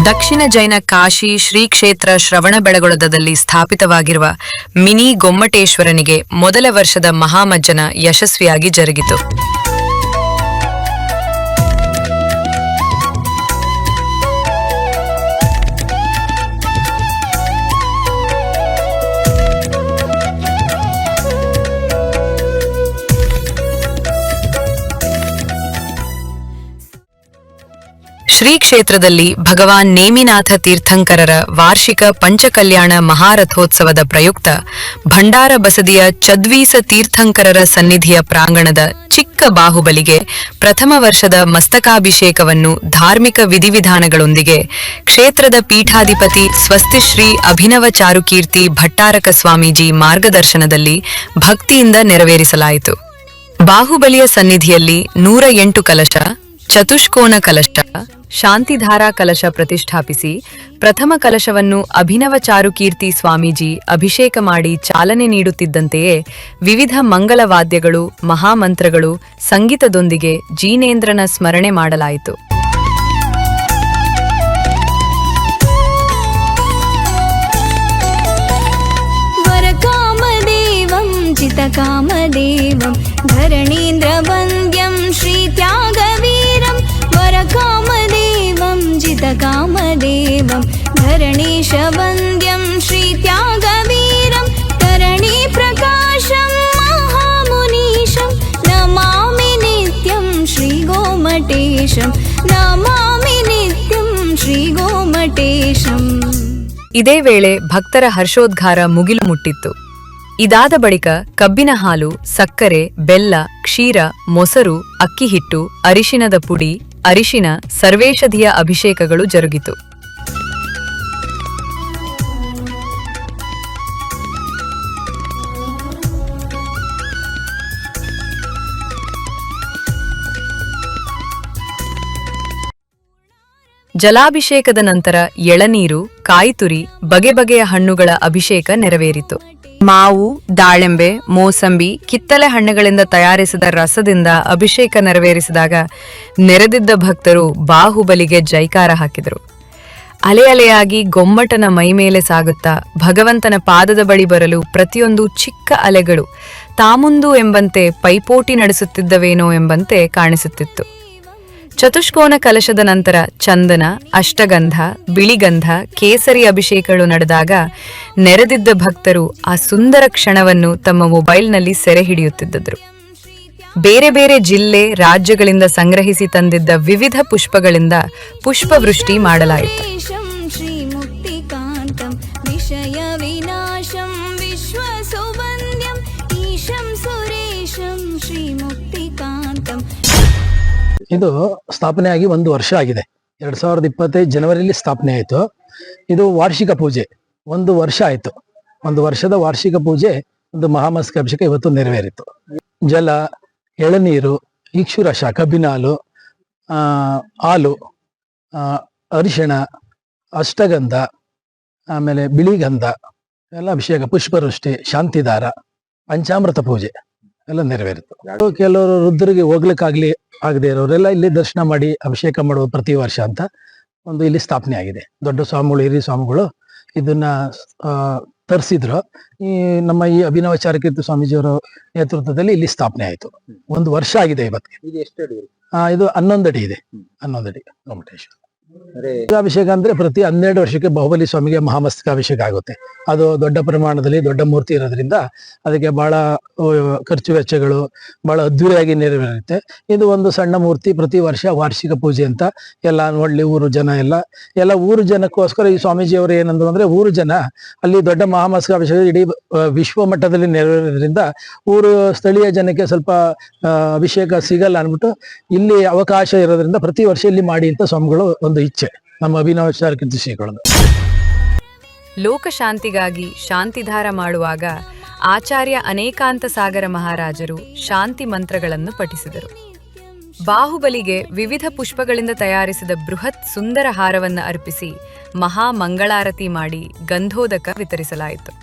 ದಕ್ಷಿಣ ಜೈನ ಕಾಶಿ ಶ್ರೀ ಕ್ಷೇತ್ರ ಶ್ರವಣಬೆಳಗೊಳದಲ್ಲಿ ಸ್ಥಾಪಿತವಾಗಿರುವ ಮಿನಿ ಗೊಮ್ಮಟೇಶ್ವರನಿಗೆ ಮೊದಲ ವರ್ಷದ ಮಹಾಮಜ್ಜನ ಯಶಸ್ವಿಯಾಗಿ ಜರುಗಿತು. ಶ್ರೀ ಕ್ಷೇತ್ರದಲ್ಲಿ ಭಗವಾನ್ ನೇಮಿನಾಥ ತೀರ್ಥಂಕರರ ವಾರ್ಷಿಕ ಪಂಚಕಲ್ಯಾಣ ಮಹಾರಥೋತ್ಸವದ ಪ್ರಯುಕ್ತ ಭಂಡಾರ ಬಸದಿಯ ಚದ್ವೀಸ ತೀರ್ಥಂಕರರ ಸನ್ನಿಧಿಯ ಪ್ರಾಂಗಣದ ಚಿಕ್ಕ ಬಾಹುಬಲಿಗೆ ಪ್ರಥಮ ವರ್ಷದ ಮಸ್ತಕಾಭಿಷೇಕವನ್ನು ಧಾರ್ಮಿಕ ವಿಧಿವಿಧಾನಗಳೊಂದಿಗೆ ಕ್ಷೇತ್ರದ ಪೀಠಾಧಿಪತಿ ಸ್ವಸ್ತಿಶ್ರೀ ಅಭಿನವ ಚಾರುಕೀರ್ತಿ ಭಟ್ಟಾರಕ ಸ್ವಾಮೀಜಿ ಮಾರ್ಗದರ್ಶನದಲ್ಲಿ ಭಕ್ತಿಯಿಂದ ನೆರವೇರಿಸಲಾಯಿತು. ಬಾಹುಬಲಿಯ ಸನ್ನಿಧಿಯಲ್ಲಿ 108 ಕಲಶ, ಚತುಷ್ಕೋನ ಕಲಶ, ಶಾಂತಿಧಾರಾ ಕಲಶ ಪ್ರತಿಷ್ಠಾಪಿಸಿ ಪ್ರಥಮ ಕಲಶವನ್ನು ಅಭಿನವ ಚಾರುಕೀರ್ತಿ ಸ್ವಾಮೀಜಿ ಅಭಿಷೇಕ ಮಾಡಿ ಚಾಲನೆ ನೀಡುತ್ತಿದ್ದಂತೆಯೇ ವಿವಿಧ ಮಂಗಲವಾದ್ಯಗಳು, ಮಹಾಮಂತ್ರಗಳು, ಸಂಗೀತದೊಂದಿಗೆ ಜೀನೇಂದ್ರನ ಸ್ಮರಣೆ ಮಾಡಲಾಯಿತು. ಕಾಮದೇವಂ ಧರಣೀಂದ್ರ ವಂದ್ಯಂ ಶ್ರೀ ತ್ಯಾಗವೀರಂ ವರಕಾಮದೇವಂ ಜಿತಕಾಮದೇವಂ ಧರಣೀಶ ವಂದ್ಯಂ ಶ್ರೀ ತ್ಯಾಗವೀರಂ ತರಣಿ ಪ್ರಕಾಶಂ ಮಹಾಮುನೀಶಂ ನಮಾಮಿ ನಿತ್ಯಂ ಶ್ರೀ ಗೋಮಟೇಶಂ ನಮಾಮಿ ನಿತ್ಯಂ ಶ್ರೀ ಗೋಮಟೇಶಂ. ಇದೇ ವೇಳೆ ಭಕ್ತರ ಹರ್ಷೋದ್ಗಾರ ಮುಗಿಲು ಮುಟ್ಟಿತ್ತು. ಇದಾದ ಬಳಿಕ ಕಬ್ಬಿನ ಹಾಲು, ಸಕ್ಕರೆ, ಬೆಲ್ಲ, ಕ್ಷೀರ, ಮೊಸರು, ಅಕ್ಕಿಹಿಟ್ಟು, ಅರಿಶಿನದ ಪುಡಿ, ಅರಿಶಿನ, ಸರ್ವೇಷಧಿಯ ಅಭಿಷೇಕಗಳು ಜರುಗಿತು. ಜಲಾಭಿಷೇಕದ ನಂತರ ಎಳನೀರು, ಕಾಯಿತುರಿ, ಬಗೆ ಬಗೆಯ ಹಣ್ಣುಗಳ ಅಭಿಷೇಕ ನೆರವೇರಿತು. ಮಾವು, ದಾಳಿಂಬೆ, ಮೋಸಂಬಿ, ಕಿತ್ತಳೆ ಹಣ್ಣುಗಳಿಂದ ತಯಾರಿಸಿದ ರಸದಿಂದ ಅಭಿಷೇಕ ನೆರವೇರಿಸಿದಾಗ ನೆರೆದಿದ್ದ ಭಕ್ತರು ಬಾಹುಬಲಿಗೆ ಜೈಕಾರ ಹಾಕಿದರು. ಅಲೆ ಅಲೆಯಾಗಿ ಗೊಮ್ಮಟನ ಮೈಮೇಲೆ ಸಾಗುತ್ತಾ ಭಗವಂತನ ಪಾದದ ಬಳಿ ಬರಲು ಪ್ರತಿಯೊಂದು ಚಿಕ್ಕ ಅಲೆಗಳು ತಾಮುಂದು ಎಂಬಂತೆ ಪೈಪೋಟಿ ನಡೆಸುತ್ತಿದ್ದವೇನೋ ಎಂಬಂತೆ ಕಾಣಿಸುತ್ತಿತ್ತು. ಚತುಷ್ಕೋನ ಕಲಶದ ನಂತರ ಚಂದನ, ಅಷ್ಟಗಂಧ, ಬಿಳಿಗಂಧ, ಕೇಸರಿ ಅಭಿಷೇಕಗಳು ನಡೆದಾಗ ನೆರೆದಿದ್ದ ಭಕ್ತರು ಆ ಸುಂದರ ಕ್ಷಣವನ್ನು ತಮ್ಮ ಮೊಬೈಲ್ನಲ್ಲಿ ಸೆರೆ ಹಿಡಿಯುತ್ತಿದ್ದರು. ಬೇರೆ ಬೇರೆ ಜಿಲ್ಲೆ, ರಾಜ್ಯಗಳಿಂದ ಸಂಗ್ರಹಿಸಿ ತಂದಿದ್ದ ವಿವಿಧ ಪುಷ್ಪಗಳಿಂದ ಪುಷ್ಪವೃಷ್ಟಿ ಮಾಡಲಾಯಿತು. ಇದು ಸ್ಥಾಪನೆ ಆಗಿ 1 ವರ್ಷ ಆಗಿದೆ. 2025 ಜನವರಿಯಲ್ಲಿ ಸ್ಥಾಪನೆ ಆಯಿತು. ಇದು ವಾರ್ಷಿಕ ಪೂಜೆ 1 ವರ್ಷ ಆಯಿತು. 1 ವರ್ಷದ ವಾರ್ಷಿಕ ಪೂಜೆ, ಒಂದು ಮಹಾಮಸ್ತಕಾಭಿಷೇಕ ಇವತ್ತು ನೆರವೇರಿತು. ಜಲ, ಎಳನೀರು, ಇಕ್ಷುರಸ, ಕಬ್ಬಿನ ಹಾಲು, ಹಾಲು, ಅರಿಶಿಣ, ಅಷ್ಟಗಂಧ, ಆಮೇಲೆ ಬಿಳಿಗಂಧ ಎಲ್ಲ ಅಭಿಷೇಕ, ಪುಷ್ಪವೃಷ್ಟಿ, ಶಾಂತಿಧಾರ, ಪಂಚಾಮೃತ ಪೂಜೆ ಎಲ್ಲ ನೆರವೇರಿತು. ಕೆಲವರು ವೃದ್ಧರಿಗೆ ಹೋಗ್ಲಿಕ್ಕಾಗ್ಲಿ ಆಗದೆ ಇರೋರೆಲ್ಲ ಇಲ್ಲಿ ದರ್ಶನ ಮಾಡಿ ಅಭಿಷೇಕ ಮಾಡುವ ಪ್ರತಿ ವರ್ಷ ಅಂತ ಒಂದು ಇಲ್ಲಿ ಸ್ಥಾಪನೆ ಆಗಿದೆ. ದೊಡ್ಡ ಸ್ವಾಮಿಗಳು, ಹಿರಿಯ ಸ್ವಾಮಿಗಳು ಇದನ್ನ ತರಿಸಿದ್ರು. ನಮ್ಮ ಈ ಅಭಿನವ ಚಾರುಕೀರ್ತಿ ಸ್ವಾಮೀಜಿಯವರ ನೇತೃತ್ವದಲ್ಲಿ ಇಲ್ಲಿ ಸ್ಥಾಪನೆ ಆಯಿತು. 1 ವರ್ಷ ಆಗಿದೆ ಇವತ್ತಿಗೆ. ಇದು 11 ಅಡಿ ಇದೆ. 11 ಅಡಿ ಗೊಮ್ಮಟೇಶ್ವರ ಅಭಿಷೇಕ ಅಂದ್ರೆ ಪ್ರತಿ 12 ವರ್ಷಕ್ಕೆ ಬಾಹುಬಲಿ ಸ್ವಾಮಿಗೆ ಮಹಾಮಸ್ತಕಾಭಿಷೇಕ ಆಗುತ್ತೆ. ಅದು ದೊಡ್ಡ ಪ್ರಮಾಣದಲ್ಲಿ ದೊಡ್ಡ ಮೂರ್ತಿ ಇರೋದ್ರಿಂದ ಅದಕ್ಕೆ ಬಹಳ ಖರ್ಚು ವೆಚ್ಚಗಳು ಬಹಳ ಅದ್ದೂರಿಯಾಗಿ ನೆರವೇರುತ್ತೆ. ಇದು ಒಂದು ಸಣ್ಣ ಮೂರ್ತಿ, ಪ್ರತಿ ವರ್ಷ ವಾರ್ಷಿಕ ಪೂಜೆ ಅಂತ ಎಲ್ಲ ನೋಡ್ಲಿ ಊರು ಜನ ಎಲ್ಲ ಊರು ಜನಕ್ಕೋಸ್ಕರ ಈ ಸ್ವಾಮೀಜಿಯವರು ಏನಂದ್ರು ಅಂದ್ರೆ, ಊರು ಜನ ಅಲ್ಲಿ ದೊಡ್ಡ ಮಹಾಮಸ್ತಕಾಭಿಷೇಕ ಇಡೀ ವಿಶ್ವ ಮಟ್ಟದಲ್ಲಿ ನೆರವೇರೋದ್ರಿಂದ ಊರು ಸ್ಥಳೀಯ ಜನಕ್ಕೆ ಸ್ವಲ್ಪ ಅಭಿಷೇಕ ಸಿಗಲ್ಲ ಅನ್ಬಿಟ್ಟು ಇಲ್ಲಿ ಅವಕಾಶ ಇರೋದ್ರಿಂದ ಪ್ರತಿ ವರ್ಷ ಇಲ್ಲಿ ಮಾಡಿ ಅಂತ ಸ್ವಾಮಿಗಳು ಒಂದು ಇಚ್ಛೆ ನಮ್ಮ ಅಭಿನವ ಚಾರುಕೀರ್ತಿ ಶ್ರೀಗಳದ್ದು. ಲೋಕಶಾಂತಿಗಾಗಿ ಶಾಂತಿಧಾರ ಮಾಡುವಾಗ ಆಚಾರ್ಯ ಅನೇಕಾಂತ ಸಾಗರ ಮಹಾರಾಜರು ಶಾಂತಿ ಮಂತ್ರಗಳನ್ನು ಪಠಿಸಿದರು. ಬಾಹುಬಲಿಗೆ ವಿವಿಧ ಪುಷ್ಪಗಳಿಂದ ತಯಾರಿಸಿದ ಬೃಹತ್ ಸುಂದರ ಹಾರವನ್ನು ಅರ್ಪಿಸಿ ಮಹಾ ಮಂಗಳಾರತಿ ಮಾಡಿ ಗಂಧೋದಕ ವಿತರಿಸಲಾಯಿತು.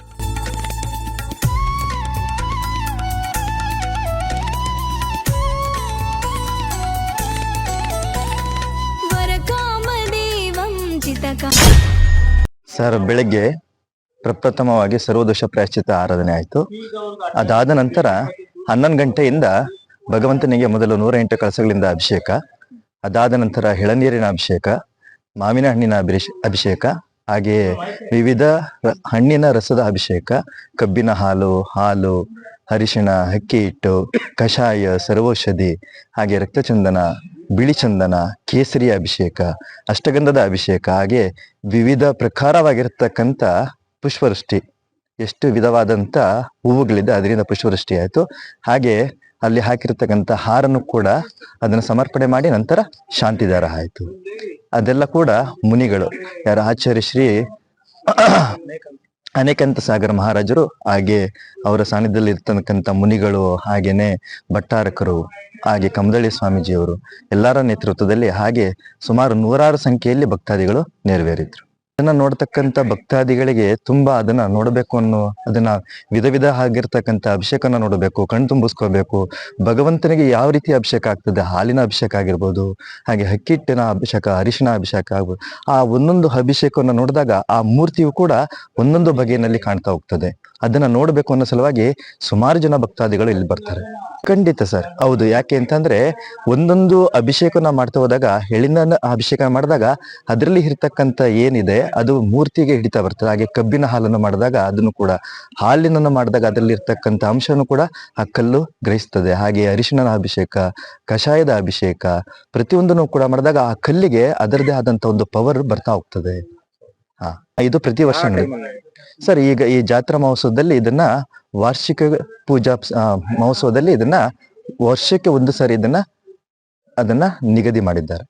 जितका ಸರ್, ಬೆಳಗ್ಗೆ ಪ್ರಪ್ರಥಮವಾಗಿ ಸರ್ವದೋಷ ಪ್ರಾಯಶ್ಚಿತ್ತ ಆರಾಧನೆ ಆಯಿತು. ಅದಾದ ನಂತರ 11 ಗಂಟೆಯಿಂದ ಭಗವಂತನಿಗೆ ಮೊದಲು 108 ಕಳಸಗಳಿಂದ ಅಭಿಷೇಕ, ಅದಾದ ನಂತರ ಎಳನೀರಿನ ಅಭಿಷೇಕ, ಮಾವಿನ ಹಣ್ಣಿನ ಅಭಿಷೇಕ, ಹಾಗೆಯೇ ವಿವಿಧ ಹಣ್ಣಿನ ರಸದ ಅಭಿಷೇಕ, ಕಬ್ಬಿನ ಹಾಲು, ಅರಿಶಿಣ, ಅಕ್ಕಿ ಹಿಟ್ಟು, ಕಷಾಯ, ಸರ್ವೌಷಧಿ, ಹಾಗೆ ರಕ್ತಚಂದನ, ಬಿಳಿ ಚಂದನ, ಕೇಸರಿಯ ಅಭಿಷೇಕ, ಅಷ್ಟಗಂಧದ ಅಭಿಷೇಕ, ಹಾಗೆ ವಿವಿಧ ಪ್ರಕಾರವಾಗಿರ್ತಕ್ಕಂಥ ಪುಷ್ಪವೃಷ್ಟಿ, ಎಷ್ಟು ವಿಧವಾದಂಥ ಹೂವುಗಳಿದೆ ಅದರಿಂದ ಪುಷ್ಪವೃಷ್ಟಿ ಆಯಿತು. ಹಾಗೆ ಅಲ್ಲಿ ಹಾಕಿರ್ತಕ್ಕಂಥ ಹಾರನ್ನು ಕೂಡ ಅದನ್ನು ಸಮರ್ಪಣೆ ಮಾಡಿ ನಂತರ ಶಾಂತಿದಾರ ಆಯಿತು. ಅದೆಲ್ಲ ಕೂಡ ಮುನಿಗಳು, ಯಾರ ಆಚಾರ್ಯ ಶ್ರೀ ಅನೇಕಾಂತ ಸಾಗರ ಮಹಾರಾಜರು, ಹಾಗೆ ಅವರ ಸಾನ್ನಿಧ್ಯದಲ್ಲಿ ಇರ್ತಕ್ಕಂಥ ಮುನಿಗಳು, ಹಾಗೇನೆ ಭಟ್ಟಾರಕರು, ಹಾಗೆ ಕಮದಳ್ಳಿ ಸ್ವಾಮೀಜಿಯವರು ಎಲ್ಲರ ನೇತೃತ್ವದಲ್ಲಿ ಹಾಗೆ ಸುಮಾರು 106 ಸಂಖ್ಯೆಯಲ್ಲಿ ಭಕ್ತಾದಿಗಳು ನೆರವೇರಿದ್ರು. ಅದನ್ನ ನೋಡ್ತಕ್ಕಂಥ ಭಕ್ತಾದಿಗಳಿಗೆ ತುಂಬಾ ಅದನ್ನ ನೋಡಬೇಕು ಅನ್ನೋ, ಅದನ್ನ ವಿಧ ಆಗಿರ್ತಕ್ಕಂಥ ಅಭಿಷೇಕನ ನೋಡಬೇಕು, ಕಣ್ ತುಂಬಿಸ್ಕೋಬೇಕು. ಭಗವಂತನಿಗೆ ಯಾವ ರೀತಿ ಅಭಿಷೇಕ ಆಗ್ತದೆ, ಹಾಲಿನ ಅಭಿಷೇಕ ಆಗಿರ್ಬೋದು, ಹಾಗೆ ಅಕ್ಕಿಟ್ಟಿನ ಅಭಿಷೇಕ, ಅರಿಶಿನ ಅಭಿಷೇಕ ಆಗ್ಬೋದು. ಆ ಒಂದೊಂದು ಅಭಿಷೇಕವನ್ನು ನೋಡಿದಾಗ ಆ ಮೂರ್ತಿಯು ಕೂಡ ಒಂದೊಂದು ಬಗೆಯಲ್ಲಿ ಕಾಣ್ತಾ ಹೋಗ್ತದೆ. ಅದನ್ನ ನೋಡ್ಬೇಕು ಅನ್ನೋ ಸಲುವಾಗಿ ಸುಮಾರು ಜನ ಭಕ್ತಾದಿಗಳು ಇಲ್ಲಿ ಬರ್ತಾರೆ. ಖಂಡಿತ ಸರ್, ಹೌದು. ಯಾಕೆ ಅಂತಂದ್ರೆ ಒಂದೊಂದು ಅಭಿಷೇಕನ ಮಾಡ್ತಾ ಹೋದಾಗ, ಎಳ್ಳಿನ ಅಭಿಷೇಕ ಮಾಡಿದಾಗ ಅದರಲ್ಲಿ ಇರ್ತಕ್ಕಂಥ ಏನಿದೆ ಅದು ಮೂರ್ತಿಗೆ ಹಿಡಿತಾ ಬರ್ತದೆ. ಹಾಗೆ ಕಬ್ಬಿನ ಹಾಲನ್ನು ಮಾಡಿದಾಗ ಅದನ್ನು ಕೂಡ, ಹಾಲಿನನ್ನು ಮಾಡಿದಾಗ ಅದರಲ್ಲಿ ಇರ್ತಕ್ಕಂಥ ಅಂಶನು ಕೂಡ ಆ ಕಲ್ಲು ಗ್ರಹಿಸ್ತದೆ. ಹಾಗೆ ಅರಿಶಿಣನ ಅಭಿಷೇಕ, ಕಷಾಯದ ಅಭಿಷೇಕ, ಪ್ರತಿಯೊಂದನ್ನು ಕೂಡ ಮಾಡಿದಾಗ ಆ ಕಲ್ಲಿಗೆ ಅದರದೇ ಆದಂತ ಒಂದು ಪವರ್ ಬರ್ತಾ ಹೋಗ್ತದೆ. ಇದು ಪ್ರತಿ ವರ್ಷ ಸರ್. ಈಗ ಈ ಜಾತ್ರಾ ಮಹೋತ್ಸವದಲ್ಲಿ ಇದನ್ನ ವಾರ್ಷಿಕ ಪೂಜಾ ಮಹೋತ್ಸವದಲ್ಲಿ ಇದನ್ನ ವರ್ಷಕ್ಕೆ ಒಂದು ಸಾರಿ ಅದನ್ನ ನಿಗದಿ ಮಾಡಿದ್ದಾರೆ.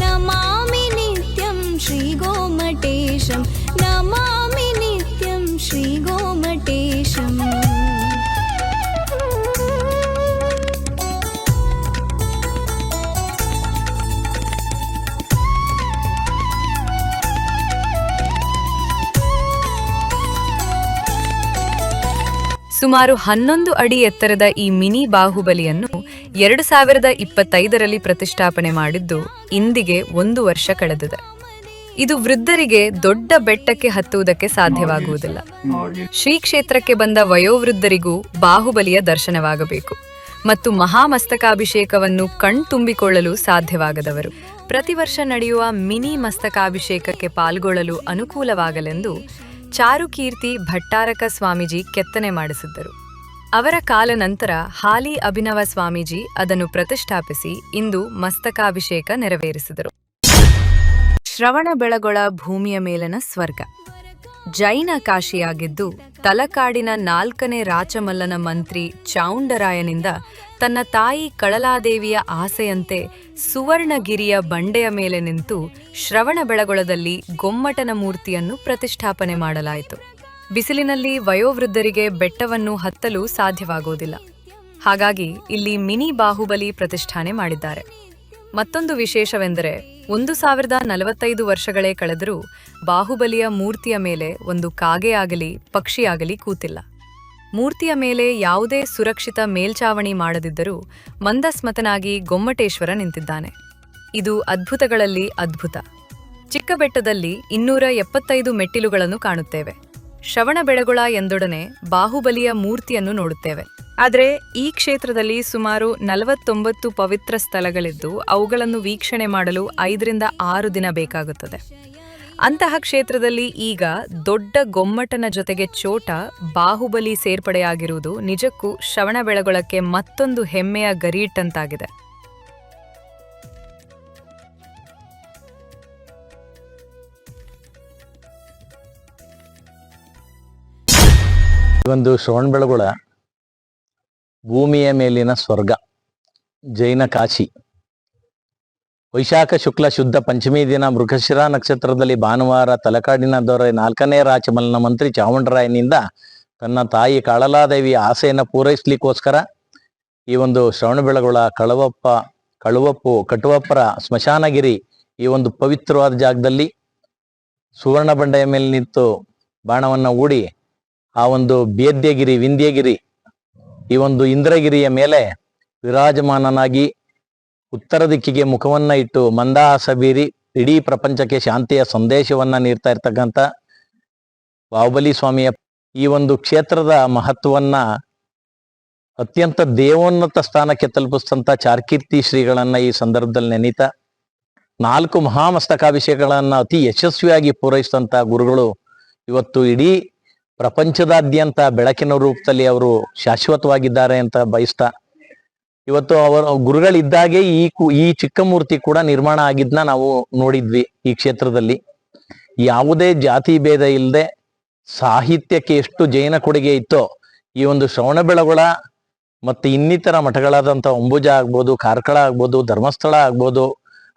ನಮಾಮಿ ನಿತ್ಯಂ ಶ್ರೀ ಗೋಮಟೇಶಂ, ನಮಾಮಿ ನಿತ್ಯಂ ಶ್ರೀ ಗೋಮಟೇಶಂ. ಸುಮಾರು 11 ಅಡಿ ಎತ್ತರದ ಈ ಮಿನಿ ಬಾಹುಬಲಿಯನ್ನು 2025ರಲ್ಲಿ ಪ್ರತಿಷ್ಠಾಪನೆ ಮಾಡಿದ್ದು ಇಂದಿಗೆ 1 ವರ್ಷ ಕಳೆದಿದೆ. ಇದು ವೃದ್ಧರಿಗೆ ದೊಡ್ಡ ಬೆಟ್ಟಕ್ಕೆ ಹತ್ತುವುದಕ್ಕೆ ಸಾಧ್ಯವಾಗುವುದಿಲ್ಲ. ಶ್ರೀ ಕ್ಷೇತ್ರಕ್ಕೆ ಬಂದ ವಯೋವೃದ್ಧರಿಗೂ ಬಾಹುಬಲಿಯ ದರ್ಶನವಾಗಬೇಕು ಮತ್ತು ಮಹಾಮಸ್ತಕಾಭಿಷೇಕವನ್ನು ಕಣ್ತುಂಬಿಕೊಳ್ಳಲು ಸಾಧ್ಯವಾಗದವರು ಪ್ರತಿ ವರ್ಷ ನಡೆಯುವ ಮಿನಿ ಮಸ್ತಕಾಭಿಷೇಕಕ್ಕೆ ಪಾಲ್ಗೊಳ್ಳಲು ಅನುಕೂಲವಾಗಲೆಂದು ಚಾರುಕೀರ್ತಿ ಭಟ್ಟಾರಕ ಸ್ವಾಮೀಜಿ ಕೆತ್ತನೆ ಮಾಡಿಸಿದ್ದರು. ಅವರ ಕಾಲ ನಂತರ ಹಾಲಿ ಅಭಿನವ ಸ್ವಾಮೀಜಿ ಅದನ್ನು ಪ್ರತಿಷ್ಠಾಪಿಸಿ ಇಂದು ಮಸ್ತಕಾಭಿಷೇಕ ನೆರವೇರಿಸಿದರು. ಶ್ರವಣಬೆಳಗೊಳ ಭೂಮಿಯ ಮೇಲನ ಸ್ವರ್ಗ, ಜೈನ ಕಾಶಿಯಾಗಿದ್ದು ತಲಕಾಡಿನ 4ನೇ ರಾಚಮಲ್ಲನ ಮಂತ್ರಿ ಚಾವುಂಡರಾಯನಿಂದ ತನ್ನ ತಾಯಿ ಕಳಲಾದೇವಿಯ ಆಸೆಯಂತೆ ಸುವರ್ಣಗಿರಿಯ ಬಂಡೆಯ ಮೇಲೆ ನಿಂತು ಶ್ರವಣಬೆಳಗೊಳದಲ್ಲಿ ಗೊಮ್ಮಟನ ಮೂರ್ತಿಯನ್ನು ಪ್ರತಿಷ್ಠಾಪನೆ ಮಾಡಲಾಯಿತು. ಬಿಸಿಲಿನಲ್ಲಿ ವಯೋವೃದ್ಧರಿಗೆ ಬೆಟ್ಟವನ್ನು ಹತ್ತಲು ಸಾಧ್ಯವಾಗುವುದಿಲ್ಲ. ಹಾಗಾಗಿ ಇಲ್ಲಿ ಮಿನಿ ಬಾಹುಬಲಿ ಪ್ರತಿಷ್ಠಾನೆ ಮಾಡಿದ್ದಾರೆ. ಮತ್ತೊಂದು ವಿಶೇಷವೆಂದರೆ 1045 ವರ್ಷಗಳೇ ಕಳೆದರೂ ಬಾಹುಬಲಿಯ ಮೂರ್ತಿಯ ಮೇಲೆ ಒಂದು ಕಾಗೆಯಾಗಲಿ ಪಕ್ಷಿಯಾಗಲಿ ಕೂತಿಲ್ಲ. ಮೂರ್ತಿಯ ಮೇಲೆ ಯಾವುದೇ ಸುರಕ್ಷಿತ ಮೇಲ್ಚಾವಣಿ ಮಾಡದಿದ್ದರೂ ಮಂದಸ್ಮತನಾಗಿ ಗೊಮ್ಮಟೇಶ್ವರ ನಿಂತಿದ್ದಾನೆ. ಇದು ಅದ್ಭುತಗಳಲ್ಲಿ ಅದ್ಭುತ. ಚಿಕ್ಕಬೆಟ್ಟದಲ್ಲಿ 275 ಮೆಟ್ಟಿಲುಗಳನ್ನು ಕಾಣುತ್ತೇವೆ. ಶ್ರವಣಬೆಳಗೊಳ ಎಂದೊಡನೆ ಬಾಹುಬಲಿಯ ಮೂರ್ತಿಯನ್ನು ನೋಡುತ್ತೇವೆ. ಆದರೆ ಈ ಕ್ಷೇತ್ರದಲ್ಲಿ ಸುಮಾರು 49 ಪವಿತ್ರ ಸ್ಥಳಗಳಿದ್ದು ಅವುಗಳನ್ನು ವೀಕ್ಷಣೆ ಮಾಡಲು 5 ರಿಂದ 6 ದಿನ ಬೇಕಾಗುತ್ತದೆ. ಅಂತಹ ಕ್ಷೇತ್ರದಲ್ಲಿ ಈಗ ದೊಡ್ಡ ಗೊಮ್ಮಟನ ಜೊತೆಗೆ ಚೋಟ ಬಾಹುಬಲಿ ಸೇರ್ಪಡೆಯಾಗಿರುವುದು ನಿಜಕ್ಕೂ ಶ್ರವಣಬೆಳಗೊಳಕ್ಕೆ ಮತ್ತೊಂದು ಹೆಮ್ಮೆಯ ಗರಿಯಿಟ್ಟಂತಾಗಿದೆ. ಒಂದು ಶ್ರವಣಬೆಳಗೊಳ ಭೂಮಿಯ ಮೇಲಿನ ಸ್ವರ್ಗ, ಜೈನ ಕಾಶಿ. ವೈಶಾಖ ಶುಕ್ಲ ಶುದ್ಧ ಪಂಚಮಿ ದಿನ ಮೃಗಶಿರ ನಕ್ಷತ್ರದಲ್ಲಿ ಭಾನುವಾರ ತಲಕಾಡಿನ ದೊರೆ 4ನೇ ರಾಚಮಲ್ಲನ ಮಂತ್ರಿ ಚಾವುಂಡರಾಯನಿಂದ ತನ್ನ ತಾಯಿ ಕಾಳಲಾದೇವಿಯ ಆಸೆಯನ್ನು ಪೂರೈಸಲಿಕ್ಕೋಸ್ಕರ ಈ ಒಂದು ಶ್ರವಣಬೆಳಗೊಳ, ಕಟುವಪ್ಪರ ಸ್ಮಶಾನಗಿರಿ ಈ ಒಂದು ಪವಿತ್ರವಾದ ಜಾಗದಲ್ಲಿ ಸುವರ್ಣ ಬಂಡೆಯ ಮೇಲೆ ನಿಂತು ಬಾಣವನ್ನು ಹೂಡಿ ಆ ಒಂದು ವಿಂಧ್ಯಗಿರಿ ಈ ಒಂದು ಇಂದ್ರಗಿರಿಯ ಮೇಲೆ ವಿರಾಜಮಾನನಾಗಿ ಉತ್ತರ ದಿಕ್ಕಿಗೆ ಮುಖವನ್ನ ಇಟ್ಟು ಮಂದಹಾಸ ಬೀರಿ ಇಡೀ ಪ್ರಪಂಚಕ್ಕೆ ಶಾಂತಿಯ ಸಂದೇಶವನ್ನ ನೀಡ್ತಾ ಇರ್ತಕ್ಕಂಥ ಬಾಹುಬಲಿ ಸ್ವಾಮಿಯ ಈ ಒಂದು ಕ್ಷೇತ್ರದ ಮಹತ್ವವನ್ನ ಅತ್ಯಂತ ದೇವೋನ್ನತ ಸ್ಥಾನಕ್ಕೆ ತಲುಪಿಸ್ತಂತ ಚಾರ್ಕೀರ್ತಿ ಶ್ರೀಗಳನ್ನ ಈ ಸಂದರ್ಭದಲ್ಲಿ ನೆನೀತಾ 4 ಮಹಾಮಸ್ತಕಾಭಿಷೇಕಗಳನ್ನ ಅತಿ ಯಶಸ್ವಿಯಾಗಿ ಪೂರೈಸಿದಂತ ಗುರುಗಳು ಇವತ್ತು ಇಡೀ ಪ್ರಪಂಚದಾದ್ಯಂತ ಬೆಳಕಿನ ರೂಪದಲ್ಲಿ ಅವರು ಶಾಶ್ವತವಾಗಿದ್ದಾರೆ ಅಂತ ಬಯಸ್ತಾ, ಇವತ್ತು ಅವರ ಗುರುಗಳಿದ್ದಾಗೆ ಈ ಚಿಕ್ಕ ಮೂರ್ತಿ ಕೂಡ ನಿರ್ಮಾಣ ಆಗಿದ್ನ ನಾವು ನೋಡಿದ್ವಿ. ಈ ಕ್ಷೇತ್ರದಲ್ಲಿ ಯಾವುದೇ ಜಾತಿ ಭೇದ ಇಲ್ಲದೆ ಸಾಹಿತ್ಯಕ್ಕೆ ಎಷ್ಟು ಜೈನ ಕೊಡುಗೆ ಇತ್ತೋ ಈ ಒಂದು ಶ್ರವಣಬೆಳಗೊಳ ಮತ್ತೆ ಇನ್ನಿತರ ಮಠಗಳಾದಂಥ ಅಂಬುಜ ಆಗ್ಬೋದು, ಕಾರ್ಕಳ ಆಗ್ಬೋದು, ಧರ್ಮಸ್ಥಳ ಆಗ್ಬೋದು,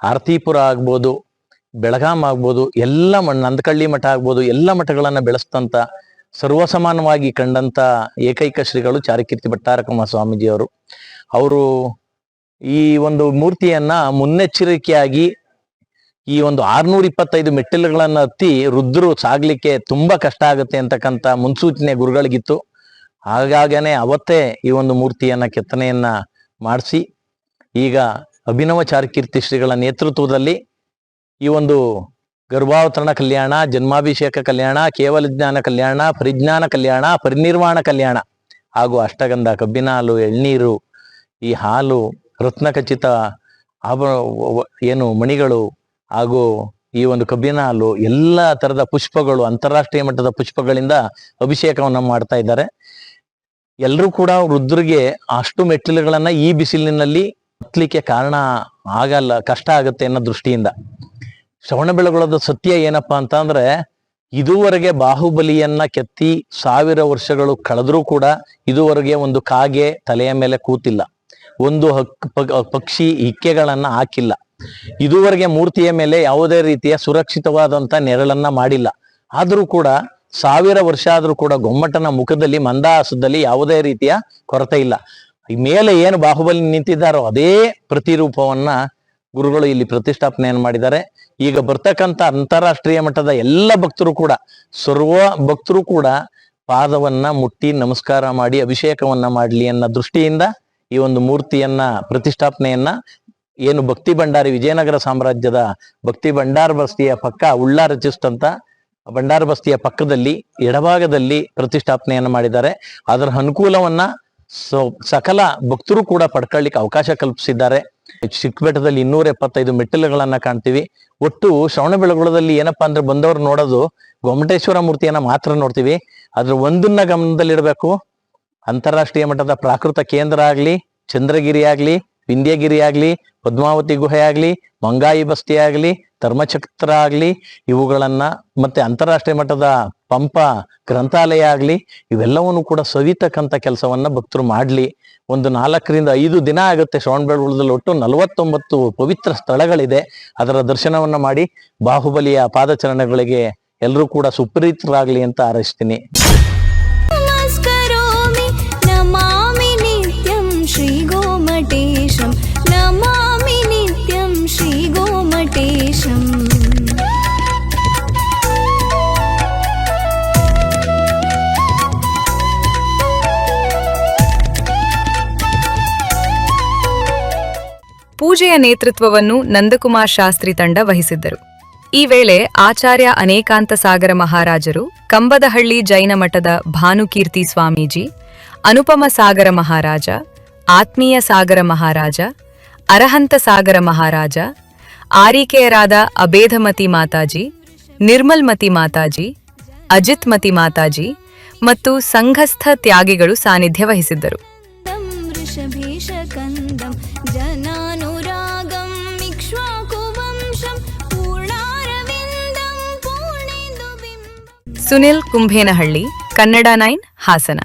ಆರ್ತಿಪುರ ಆಗ್ಬೋದು, ಬೆಳಗಾಂ ಆಗ್ಬೋದು, ಎಲ್ಲ ನಂದಕಳ್ಳಿ ಮಠ ಆಗ್ಬೋದು, ಎಲ್ಲ ಮಠಗಳನ್ನ ಬೆಳೆಸ್ತಂತ ಸರ್ವಸಮಾನವಾಗಿ ಕಂಡಂತ ಏಕೈಕ ಶ್ರೀಗಳು ಚಾರುಕೀರ್ತಿ ಭಟ್ಟಾರಕಮ್ಮ ಸ್ವಾಮೀಜಿಯವರು. ಅವರು ಈ ಒಂದು ಮೂರ್ತಿಯನ್ನ ಮುನ್ನೆಚ್ಚರಿಕೆಯಾಗಿ ಈ ಒಂದು 625 ಮೆಟ್ಟಿಲುಗಳನ್ನ ಹತ್ತಿ ರುದ್ರರು ಸಾಗ್ಲಿಕ್ಕೆ ತುಂಬಾ ಕಷ್ಟ ಆಗುತ್ತೆ ಅಂತಕ್ಕಂಥ ಮುನ್ಸೂಚನೆ ಗುರುಗಳಿಗಿತ್ತು. ಹಾಗಾಗನೆ ಅವತ್ತೇ ಈ ಒಂದು ಮೂರ್ತಿಯನ್ನ ಕೆತ್ತನೆಯನ್ನ ಮಾಡಿಸಿ ಈಗ ಅಭಿನವ ಚಾರುಕೀರ್ತಿ ಶ್ರೀಗಳ ನೇತೃತ್ವದಲ್ಲಿ ಈ ಒಂದು ಗರ್ಭಾವತರಣ ಕಲ್ಯಾಣ, ಜನ್ಮಾಭಿಷೇಕ ಕಲ್ಯಾಣ, ಕೇವಲ ಜ್ಞಾನ ಕಲ್ಯಾಣ, ಪರಿಜ್ಞಾನ ಕಲ್ಯಾಣ, ಪರಿನಿರ್ವಾಣ ಕಲ್ಯಾಣ ಹಾಗೂ ಅಷ್ಟಗಂಧ, ಕಬ್ಬಿನ ಹಾಲು, ಎಳ್ನೀರು, ಈ ಹಾಲು, ರತ್ನಖಚಿತ ಮಣಿಗಳು ಹಾಗೂ ಈ ಒಂದು ಕಬ್ಬಿನ ಹಾಲು, ಎಲ್ಲ ತರದ ಪುಷ್ಪಗಳು, ಅಂತಾರಾಷ್ಟ್ರೀಯ ಮಟ್ಟದ ಪುಷ್ಪಗಳಿಂದ ಅಭಿಷೇಕವನ್ನ ಮಾಡ್ತಾ ಇದ್ದಾರೆ. ಎಲ್ಲರೂ ಕೂಡ ರುದ್ರಿಗೆ ಅಷ್ಟು ಮೆಟ್ಟಿಲುಗಳನ್ನ ಈ ಬಿಸಿಲಿನಲ್ಲಿ ಹತ್ಲಿಕ್ಕೆ ಕಾರಣ ಆಗಲ್ಲ, ಕಷ್ಟ ಆಗುತ್ತೆ ಅನ್ನೋ ದೃಷ್ಟಿಯಿಂದ ಶ್ರವಣಬೆಳಗೊಳದ ಸತ್ಯ ಏನಪ್ಪಾ ಅಂತ ಅಂದ್ರೆ, ಇದುವರೆಗೆ ಬಾಹುಬಲಿಯನ್ನ ಕೆತ್ತಿ 1000 ವರ್ಷಗಳು ಕಳೆದ್ರೂ ಕೂಡ ಇದುವರೆಗೆ ಒಂದು ಕಾಗೆ ತಲೆಯ ಮೇಲೆ ಕೂತಿಲ್ಲ, ಒಂದು ಪಕ್ಷಿ ಇಕ್ಕೆಗಳನ್ನ ಹಾಕಿಲ್ಲ, ಇದುವರೆಗೆ ಮೂರ್ತಿಯ ಮೇಲೆ ಯಾವುದೇ ರೀತಿಯ ಸುರಕ್ಷಿತವಾದಂತ ನೆರಳನ್ನ ಮಾಡಿಲ್ಲ. ಆದ್ರೂ ಕೂಡ 1000 ವರ್ಷ ಆದ್ರೂ ಕೂಡ ಗೊಮ್ಮಟನ ಮುಖದಲ್ಲಿ ಮಂದಹಾಸದಲ್ಲಿ ಯಾವುದೇ ರೀತಿಯ ಕೊರತೆ ಇಲ್ಲ. ಈ ಮೇಲೆ ಏನು ಬಾಹುಬಲಿ ನಿಂತಿದ್ದಾರೋ ಅದೇ ಪ್ರತಿರೂಪವನ್ನ ಗುರುಗಳು ಇಲ್ಲಿ ಪ್ರತಿಷ್ಠಾಪನೆಯನ್ನು ಮಾಡಿದ್ದಾರೆ. ಈಗ ಬರ್ತಕ್ಕಂಥ ಅಂತಾರಾಷ್ಟ್ರೀಯ ಮಟ್ಟದ ಎಲ್ಲ ಭಕ್ತರು ಕೂಡ, ಸರ್ವ ಭಕ್ತರು ಕೂಡ ಪಾದವನ್ನ ಮುಟ್ಟಿ ನಮಸ್ಕಾರ ಮಾಡಿ ಅಭಿಷೇಕವನ್ನ ಮಾಡಲಿ ಅನ್ನೋ ದೃಷ್ಟಿಯಿಂದ ಈ ಒಂದು ಮೂರ್ತಿಯನ್ನ ಪ್ರತಿಷ್ಠಾಪನೆಯನ್ನ ಏನು ಭಕ್ತಿ ಭಂಡಾರಿ, ವಿಜಯನಗರ ಸಾಮ್ರಾಜ್ಯದ ಭಕ್ತಿ ಭಂಡಾರ ಬಸ್ತಿಯ ಪಕ್ಕ ಉಳ್ಳಾರ ರಚಿಸಿದಂತ ಭಂಡಾರ ಬಸ್ತಿಯ ಪಕ್ಕದಲ್ಲಿ ಎಡಭಾಗದಲ್ಲಿ ಪ್ರತಿಷ್ಠಾಪನೆಯನ್ನು ಮಾಡಿದ್ದಾರೆ. ಅದರ ಅನುಕೂಲವನ್ನ ಸಕಲ ಭಕ್ತರು ಕೂಡ ಪಡ್ಕೊಳ್ಳಿಕ್ಕೆ ಅವಕಾಶ ಕಲ್ಪಿಸಿದ್ದಾರೆ. ಚಿಕ್ಕಬೆಟ್ಟದಲ್ಲಿ 275 ಮೆಟ್ಟಿಲುಗಳನ್ನ ಕಾಣ್ತೀವಿ. ಒಟ್ಟು ಶ್ರವಣಬೆಳಗೊಳದಲ್ಲಿ ಏನಪ್ಪಾ ಅಂದ್ರೆ ಬಂದವರು ನೋಡೋದು ಗೊಮ್ಮಟೇಶ್ವರ ಮೂರ್ತಿಯನ್ನ ಮಾತ್ರ ನೋಡ್ತೀವಿ. ಅದ್ರ ಒಂದನ್ನ ಗಮನದಲ್ಲಿಡಬೇಕು, ಅಂತಾರಾಷ್ಟ್ರೀಯ ಮಟ್ಟದ ಪ್ರಾಕೃತ ಕೇಂದ್ರ ಆಗ್ಲಿ, ಚಂದ್ರಗಿರಿ ಆಗ್ಲಿ, ವಿಂಧ್ಯಗಿರಿ ಆಗ್ಲಿ, ಪದ್ಮಾವತಿ ಗುಹೆ ಆಗ್ಲಿ, ಮಂಗಾಯಿ ಬಸ್ತಿ ಆಗ್ಲಿ, ಧರ್ಮಚಕ್ರ ಆಗ್ಲಿ, ಇವುಗಳನ್ನ ಮತ್ತೆ ಅಂತಾರಾಷ್ಟ್ರೀಯ ಮಟ್ಟದ ಪಂಪ ಗ್ರಂಥಾಲಯ ಆಗ್ಲಿ, ಇವೆಲ್ಲವನ್ನು ಕೂಡ ಸವಿತಕ್ಕಂಥ ಕೆಲಸವನ್ನ ಭಕ್ತರು ಮಾಡ್ಲಿ. ಒಂದು 4 ರಿಂದ 5 ದಿನ ಆಗುತ್ತೆ. ಶ್ರವಣಬೆಳಗೊಳದಲ್ಲಿ ಒಟ್ಟು 49 ಪವಿತ್ರ ಸ್ಥಳಗಳಿದೆ. ಅದರ ದರ್ಶನವನ್ನ ಮಾಡಿ ಬಾಹುಬಲಿಯ ಪಾದಚರಣೆಗಳಿಗೆ ಎಲ್ಲರೂ ಕೂಡ ಸುಪ್ರೀತರಾಗ್ಲಿ ಅಂತ ಹಾರೈಸ್ತೀನಿ. ನಮಾಮಿ ನಿತ್ಯಂ ಶ್ರೀ ಗೋಮಟೇಶಂ, ನಮಾಮಿ ನಿತ್ಯಂ ಶ್ರೀ ಗೋಮಟೇಶಂ. ಪೂಜೆಯ ನೇತೃತ್ವವನ್ನು ನಂದಕುಮಾರ್ ಶಾಸ್ತ್ರಿ ತಂಡ ವಹಿಸಿದ್ದರು. ಈ ವೇಳೆ ಆಚಾರ್ಯ ಅನೇಕಾಂತ ಸಾಗರ ಮಹಾರಾಜರು, ಕಂಬದಹಳ್ಳಿ ಜೈನ ಮಠದ ಭಾನುಕೀರ್ತಿ ಸ್ವಾಮೀಜಿ, ಅನುಪಮ ಸಾಗರ ಮಹಾರಾಜ, ಆತ್ಮೀಯ ಸಾಗರ ಮಹಾರಾಜ, ಅರಹಂತ ಸಾಗರ ಮಹಾರಾಜ, ಆರೀಕೆಯರಾದ ಅಬೇಧಮತಿ ಮಾತಾಜಿ, ನಿರ್ಮಲ್ಮತಿ ಮಾತಾಜಿ, ಅಜಿತ್ಮತಿ ಮಾತಾಜಿ ಮತ್ತು ಸಂಘಸ್ಥ ತ್ಯಾಗಿಗಳು ಸಾನ್ನಿಧ್ಯ ವಹಿಸಿದ್ದರು. ಸುನಿಲ್ ಕುಂಭೇನಹಳ್ಳಿ, ಕನ್ನಡ 9, ಹಾಸನ.